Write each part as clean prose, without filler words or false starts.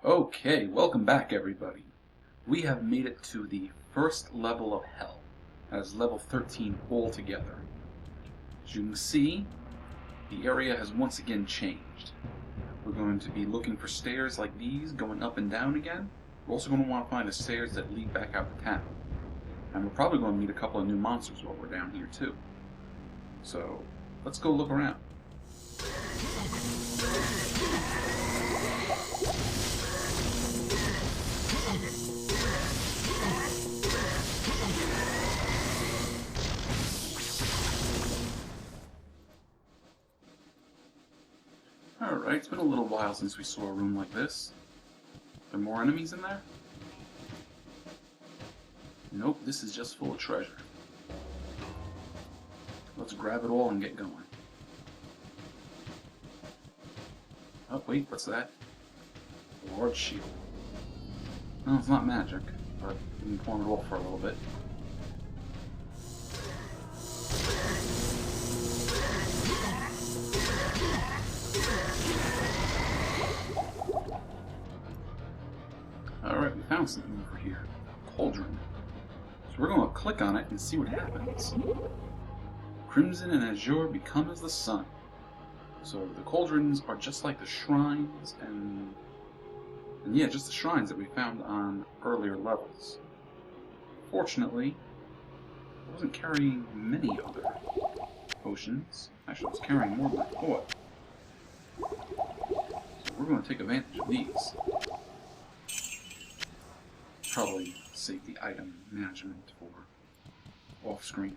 Okay, welcome back everybody. We have made it to the first level of Hell, as level 13 altogether. As you can see, the area has once again changed. We're going to be looking for stairs like these going up and down again. We're also going to want to find the stairs that lead back out to town. And we're probably going to meet a couple of new monsters while we're down here too. So, let's go look around. Alright, it's been a little while since we saw a room like this. Are there more enemies in there? Nope, this is just full of treasure. Let's grab it all and get going. Oh, wait, what's that? A large shield. No, it's not magic, but we can pawn it off for a little bit. Alright, we found something over here. A cauldron. So we're going to click on it and see what happens. Crimson and azure become as the sun. So the cauldrons are just like the shrines and yeah, just the shrines that we found on earlier levels. Fortunately, I wasn't carrying many other potions. Actually, I was carrying more than I thought. So we're going to take advantage of these. Probably save the item management for off-screen.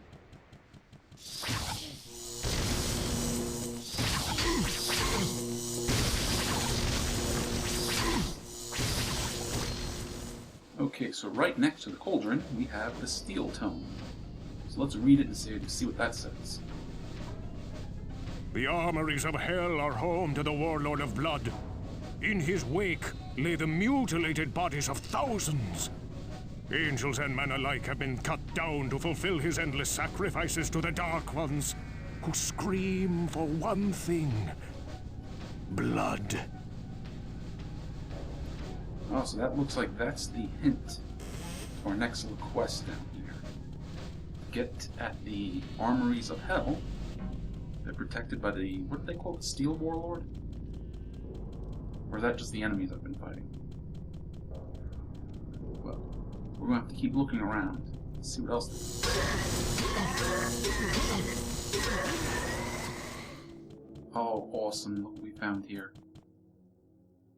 Okay, so right next to the cauldron we have the steel tome. So let's read it and see what that says. The armories of hell are home to the Warlord of Blood. In his wake lay the mutilated bodies of thousands. Angels and men alike have been cut down to fulfill his endless sacrifices to the Dark Ones, who scream for one thing: blood. Oh, so that looks like that's the hint to our next little quest down here. Get at the armories of hell. They're protected by the, what do they call it, Steel Warlord? Or is that just the enemies I've been fighting? Well, we're going to have to keep looking around and see what else there is. Oh, awesome. Look what we found here.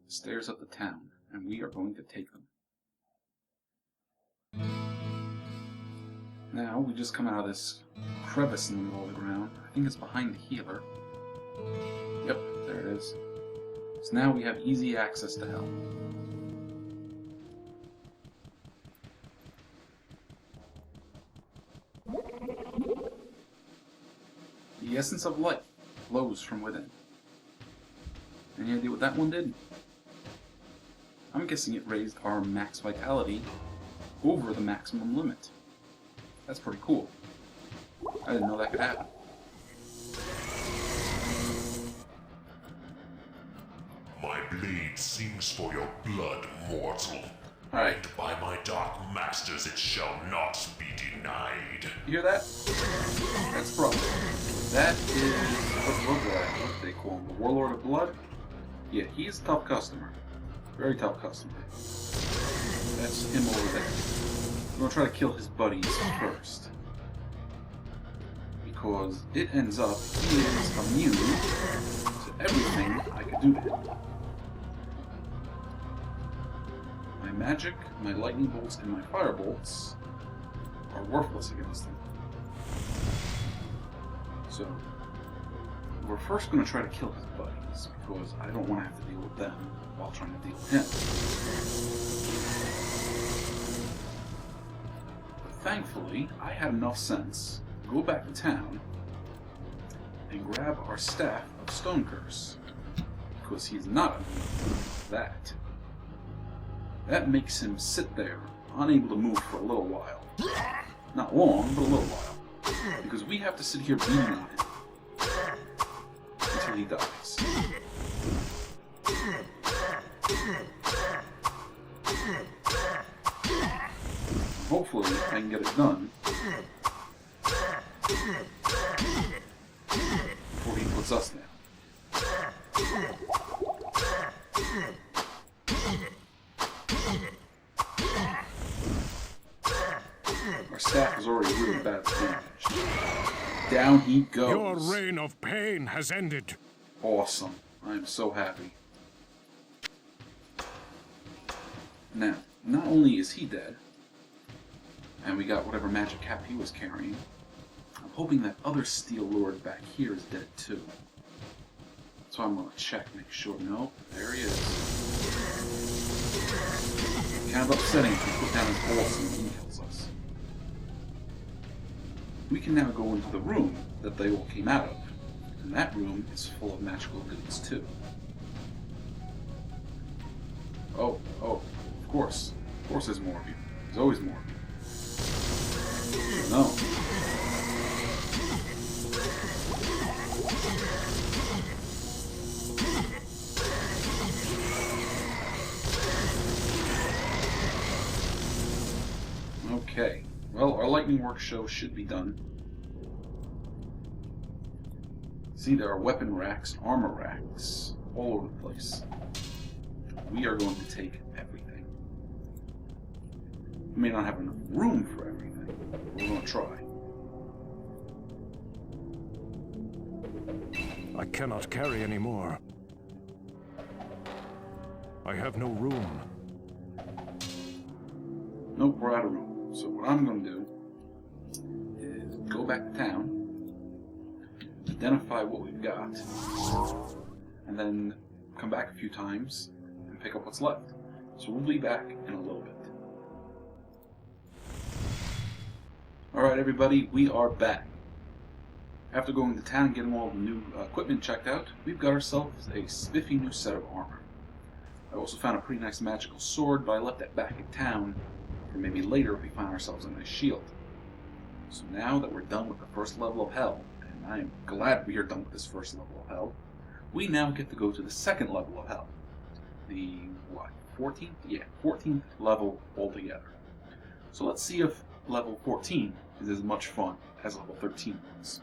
Stairs up the town, and we are going to take them. Now, we just come out of this crevice in the middle of the ground. I think it's behind the healer. Yep, there it is. So now we have easy access to hell. The essence of life flows from within. Any idea what that one did? I'm guessing it raised our max vitality over the maximum limit. That's pretty cool. I didn't know that could happen. My blade sings for your blood, mortal. Alright. And by my dark masters it shall not be denied. You hear that? That's probably. That is what do they call him? The Warlord of Blood? Yeah, he's a tough customer. Very tough customer. That's him over there. We're gonna try to kill his buddies first. Because it ends up he is immune to everything I could do to him. My magic, my lightning bolts, and my fire bolts are worthless against him. So, we're first going to try to kill his buddies, because I don't want to have to deal with them while trying to deal with him. But thankfully, I had enough sense to go back to town and grab our staff of Stone Curse, because he's not immune to that. That makes him sit there, unable to move for a little while. Not long, but a little while. Because we have to sit here beating on him until he dies. hopefully I can get it done before he puts us down. Our staff is already really bad damaged. Down he goes. Your reign of pain has ended. Awesome. I am so happy. Now, not only is he dead, and we got whatever magic cap he was carrying, I'm hoping that other Steel Lord back here is dead too. So I'm gonna check, make sure. No, there he is. Kind of upsetting if we put down his pulse and he kills us. We can now go into the room that they all came out of, and that room is full of magical goodies too. Oh, of course there's more of you. There's always more of you. No. Okay, well, our lightning work show should be done. See, there are weapon racks, armor racks, all over the place. We are going to take everything. We may not have enough room for everything, but we're going to try. I cannot carry any more. I have no room. Nope, we're out of room. So what I'm going to do is go back to town, identify what we've got, and then come back a few times and pick up what's left. So we'll be back in a little bit. Alright everybody, we are back. After going to town and getting all the new equipment checked out, we've got ourselves a spiffy new set of armor. I also found a pretty nice magical sword, but I left that back in town for maybe later if we find ourselves a nice shield. So now that we're done with the first level of hell, and I am glad we are done with this first level of hell, we now get to go to the second level of hell. The, what, 14th? Yeah, 14th level altogether. So let's see if level 14 is as much fun as level 13 was.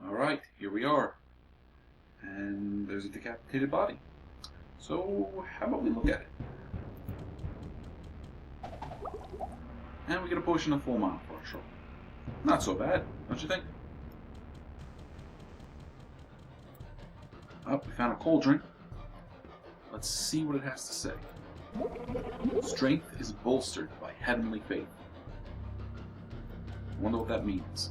Alright, here we are. And there's a decapitated body. So, how about we look at it? And we get a potion of full mana partial. Not so bad, don't you think? Oh, we found a cauldron. Let's see what it has to say. Strength is bolstered by heavenly faith. I wonder what that means.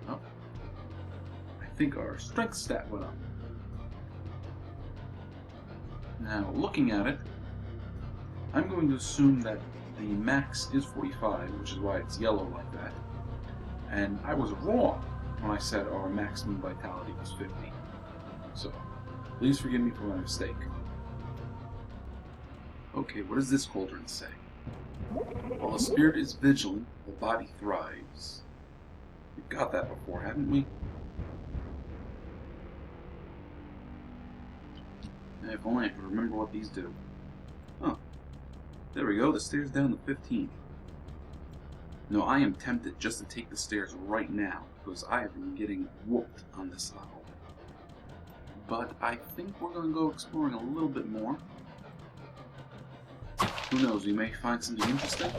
Oh. I think our strength stat went up. Now, looking at it, I'm going to assume that the max is 45, which is why it's yellow like that. And I was wrong when I said our maximum vitality was 50. So, please forgive me for my mistake. Okay, what does this cauldron say? While the spirit is vigilant, the body thrives. We've got that before, haven't we? If only I could remember what these do. Oh, there we go, the stairs down to 15. No, I am tempted just to take the stairs right now, because I have been getting whooped on this level. But I think we're going to go exploring a little bit more. Who knows, we may find something interesting.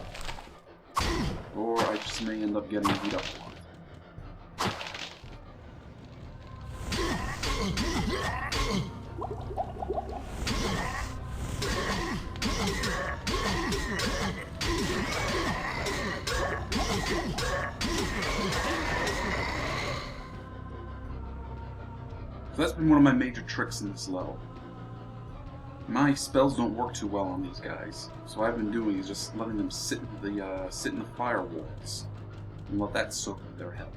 Or I just may end up getting beat up a lot. So that's been one of my major tricks in this level. My spells don't work too well on these guys, so what I've been doing is just letting them sit in the firewalls and let that soak up their health.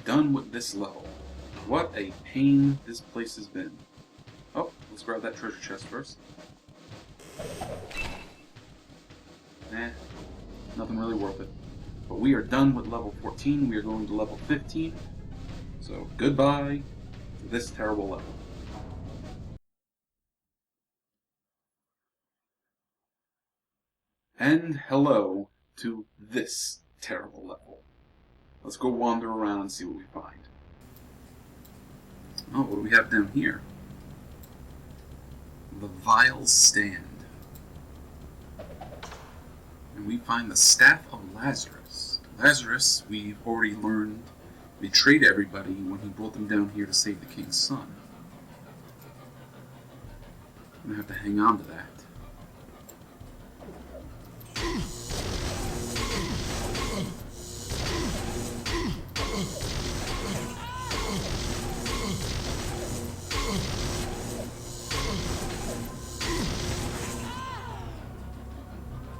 done with this level. What a pain this place has been. Oh, let's grab that treasure chest first. Nothing really worth it. But we are done with level 14. We are going to level 15. So goodbye to this terrible level. And hello to this terrible level. Let's go wander around and see what we find. Oh, what do we have down here? The Vile Stand. And we find the Staff of Lazarus. Lazarus, we've already learned, betrayed everybody when he brought them down here to save the king's son. I'm gonna have to hang on to that.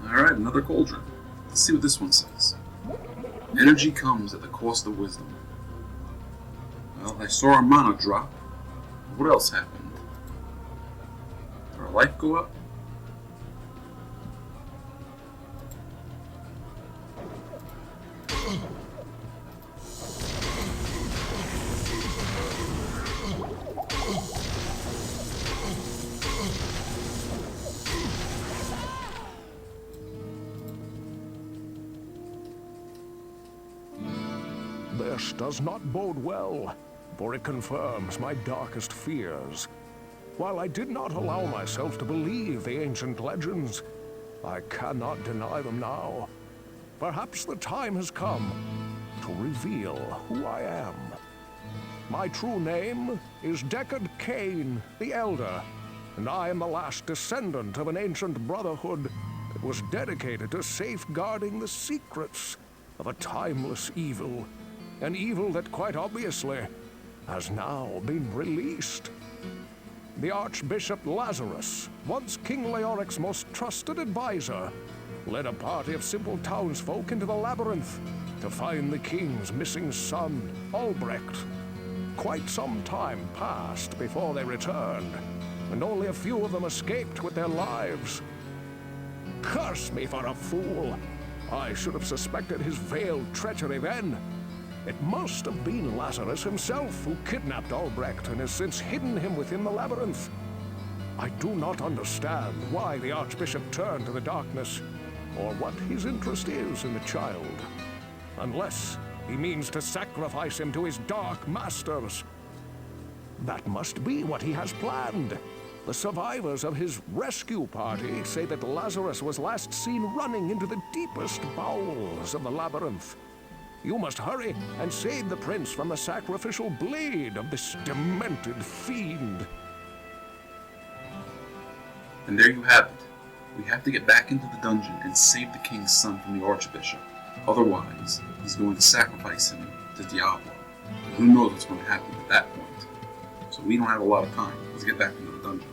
Alright, another cauldron. Let's see what this one says. Energy comes at the cost of wisdom. Well, I saw our mana drop. What else happened? Did our life go up? This does not bode well, for it confirms my darkest fears. While I did not allow myself to believe the ancient legends, I cannot deny them now. Perhaps the time has come to reveal who I am. My true name is Deckard Cain, the Elder, and I am the last descendant of an ancient brotherhood that was dedicated to safeguarding the secrets of a timeless evil. An evil that, quite obviously, has now been released. The Archbishop Lazarus, once King Leoric's most trusted advisor, led a party of simple townsfolk into the labyrinth to find the king's missing son, Albrecht. Quite some time passed before they returned, and only a few of them escaped with their lives. Curse me for a fool! I should have suspected his veiled treachery then. It must have been Lazarus himself who kidnapped Albrecht and has since hidden him within the labyrinth. I do not understand why the Archbishop turned to the darkness, or what his interest is in the child. Unless he means to sacrifice him to his dark masters. That must be what he has planned. The survivors of his rescue party say that Lazarus was last seen running into the deepest bowels of the labyrinth. You must hurry and save the prince from the sacrificial blade of this demented fiend. And there you have it. We have to get back into the dungeon and save the king's son from the Archbishop. Otherwise, he's going to sacrifice him to Diablo. And who knows what's going to happen at that point. So we don't have a lot of time. Let's get back into the dungeon.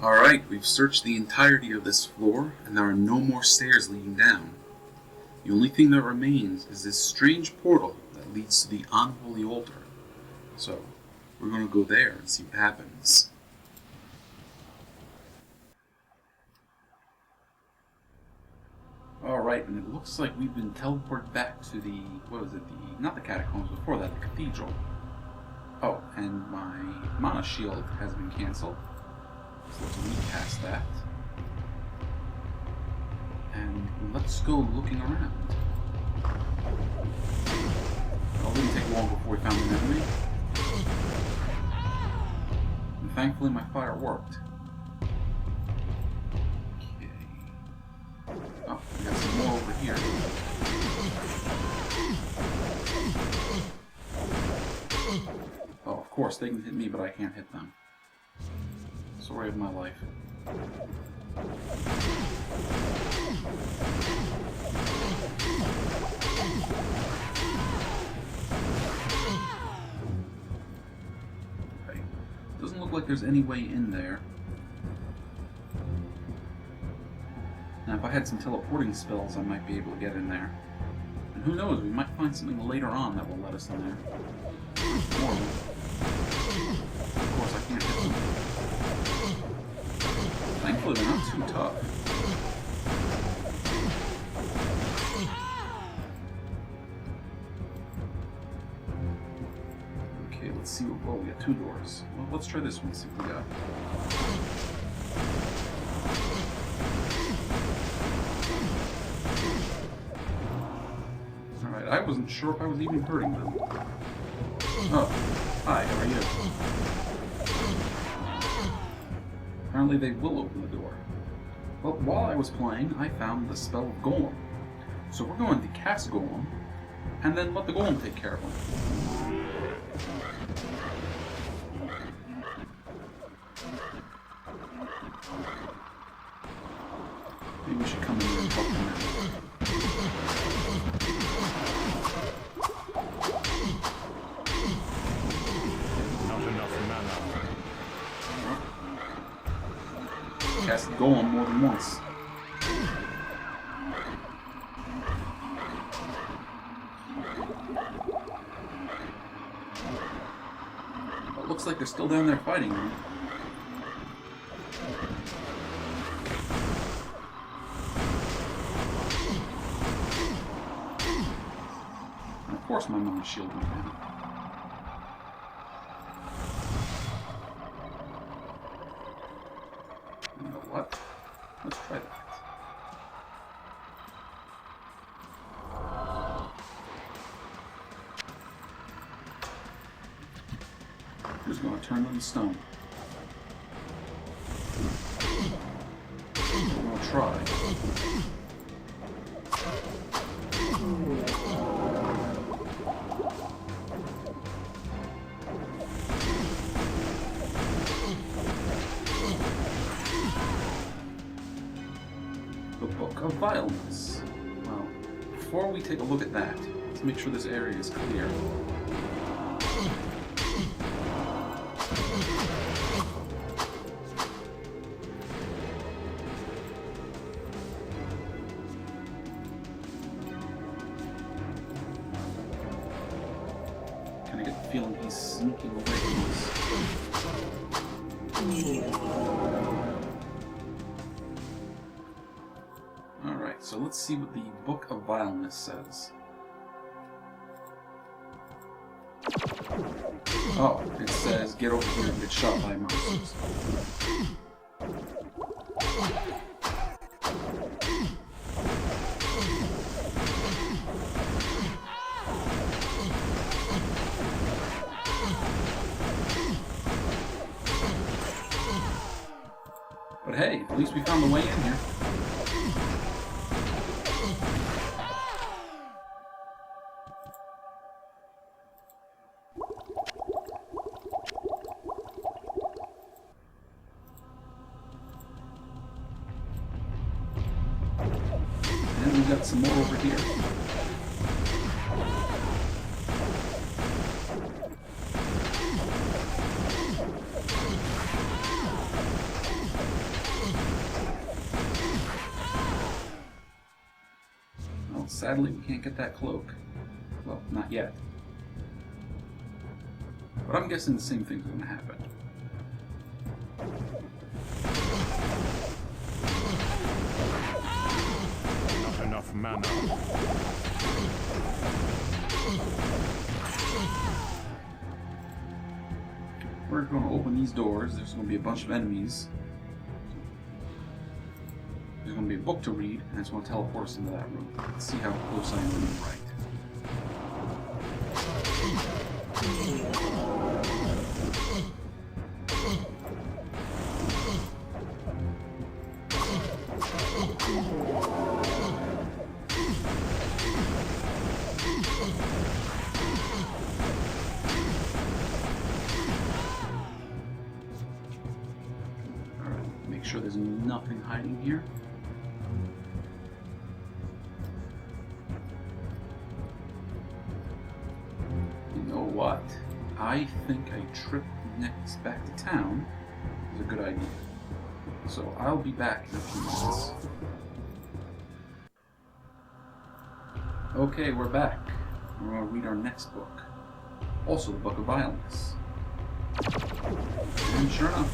Alright, we've searched the entirety of this floor, and there are no more stairs leading down. The only thing that remains is this strange portal that leads to the unholy altar. So, we're going to go there and see what happens. Alright, and it looks like we've been teleported back to the, not the catacombs, before that, the cathedral. Oh, and my mana shield has been cancelled. So let's recast that. And let's go looking around. Well, it didn't take long before we found an enemy. And thankfully my fire worked. Okay. Oh, we got some more over here. Oh, of course, they can hit me, but I can't hit them. Story of my life. Okay. Doesn't look like there's any way in there. Now, if I had some teleporting spells, I might be able to get in there. And who knows, we might find something later on that will let us in there. More. Of course, I can't hit them. Thankfully, they're not too tough. Okay, let's see what... Oh, we got 2 doors. Well, let's try this one, see what we got. Alright, I wasn't sure if I was even hurting them. Oh, hi, how are you? Apparently they will open the door. Well, while I was playing, I found the spell of Golem. So we're going to cast Golem, and then let the Golem take care of him. Maybe we should come in here and talk to him. Cast Golem more than once. It looks like they're still down there fighting. And of course my mana shield went down. What? Let's try that. Who's going to turn on the stone? I'm going to try. Of violence. Well, before we take a look at that, let's make sure this area is clear. Can I get the feeling he's sneaking away from us? So let's see what the Book of Vileness says. Oh, it says get over here and get shot by monsters. But hey, at least we found the way in here. And we've got some more over here. Well, sadly, we can't get that cloak. Well, not yet. But I'm guessing the same thing's going to happen. Not enough mana. We're going to open these doors. There's going to be a bunch of enemies. There's going to be a book to read, and it's going to teleport us into that room. Let's see how close I am to the right. Alright, make sure there's nothing hiding here. You know what? I think a trip next back to town is a good idea. So I'll be back in a few minutes. Okay, we're back. We're going to read our next book. Also the Book of Violence. And sure enough,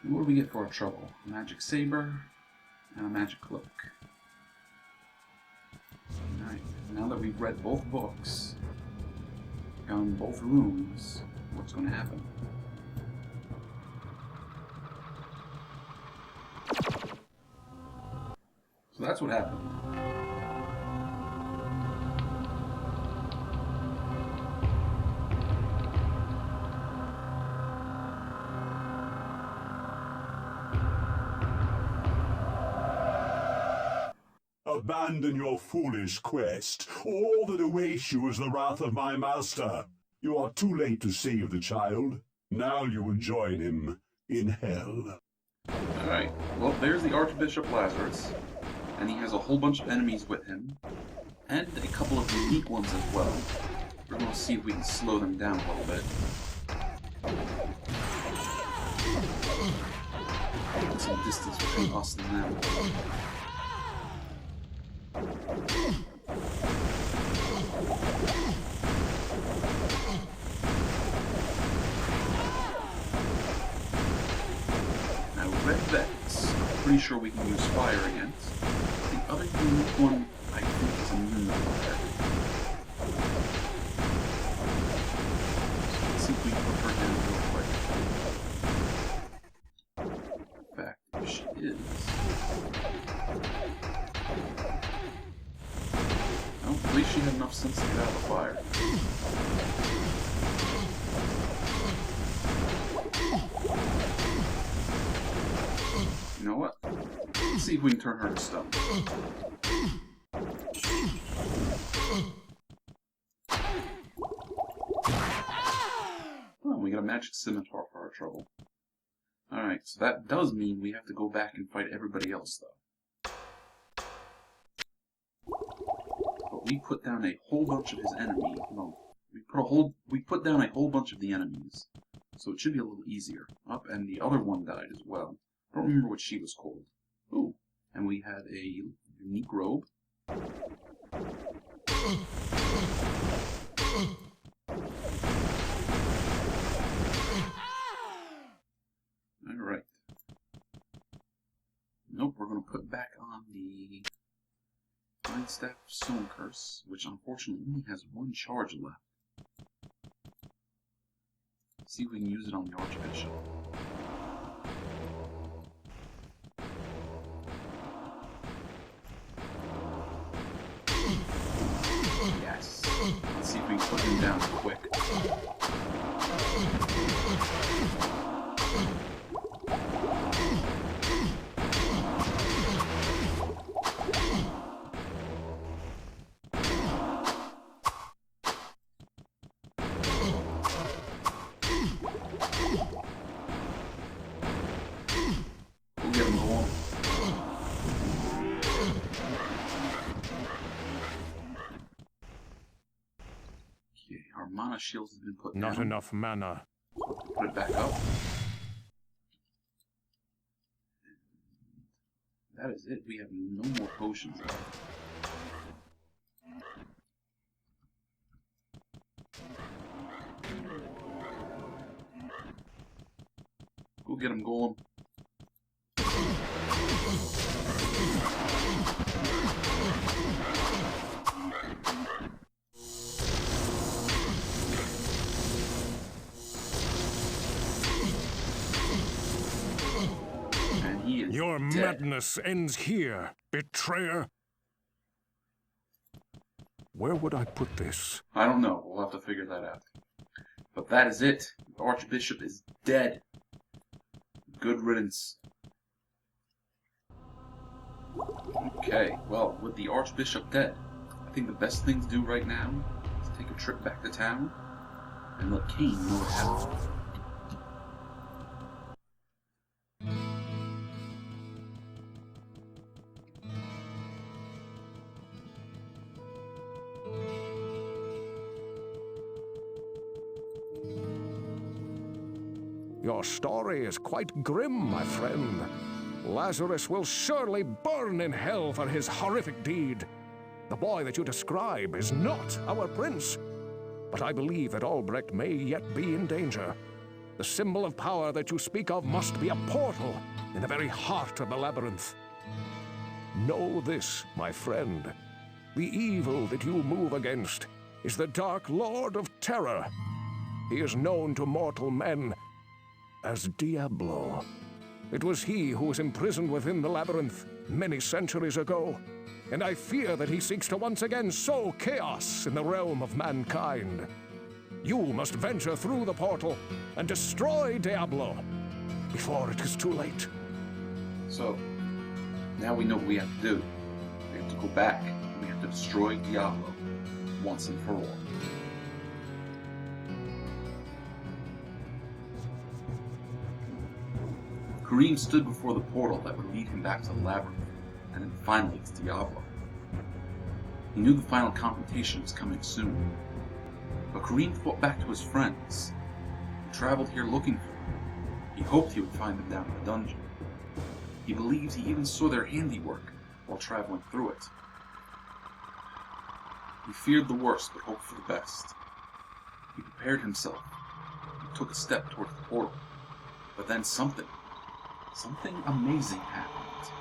what do we get for our trouble? A magic saber and a magic cloak. Alright, now that we've read both books, found both rooms, what's going to happen? So that's what happened. Abandon your foolish quest. All that awaits you is the wrath of my master. You are too late to save the child. Now you will join him in hell. Alright, well there's the Archbishop Lazarus, and he has a whole bunch of enemies with him, and a couple of unique ones as well. We're going to see if we can slow them down a little bit. Put some distance between us and them. Now, Red Vex, I'm pretty sure we can use fire against. The other unique one, I think, is immune to fire. So let's see if we can put her down real quick. In fact, if she is... Oh, at least she had enough sense to get out of the fire. You know what? Let's see if we can turn her to stone. Oh, we got a magic scimitar for our trouble. Alright, so that does mean we have to go back and fight everybody else, though. But we put down a whole bunch of his enemies. No, we put down a whole bunch of the enemies. So it should be a little easier. Up, and the other one died as well. I don't remember what she was called. Ooh, and we had a unique robe. Alright. Nope, we're going to put back on the Mind Staff Stone Curse, which unfortunately only has one charge left. Let's see if we can use it on the Archbishop. Yes. Let's see if we can put him down quick. We'll get him going. Okay, our mana shields have been put down. Not enough mana. Put it back up. That is it. We have no more potions left. get him, Golem. And he is Your dead. madness ends here, betrayer. Where would I put this? I don't know. We'll have to figure that out. But that is it. The Archbishop is dead. Good riddance. Okay, well, with the Archbishop dead, I think the best thing to do right now is take a trip back to town and let Cain know what happened. Your story is quite grim, my friend. Lazarus will surely burn in hell for his horrific deed. The boy that you describe is not our prince. But I believe that Albrecht may yet be in danger. The symbol of power that you speak of must be a portal in the very heart of the labyrinth. Know this, my friend. The evil that you move against is the Dark Lord of Terror. He is known to mortal men as Diablo. It was he who was imprisoned within the labyrinth many centuries ago, and I fear that he seeks to once again sow chaos in the realm of mankind. You must venture through the portal and destroy Diablo before it is too late. So, now we know what we have to do. We have to go back and we have to destroy Diablo once and for all. Karim stood before the portal that would lead him back to the labyrinth, and then finally to Diablo. He knew the final confrontation was coming soon, but Karim thought back to his friends, who traveled here looking for him. He hoped he would find them down in the dungeon. He believed he even saw their handiwork while traveling through it. He feared the worst, but hoped for the best. He prepared himself and took a step towards the portal, but then something amazing happened.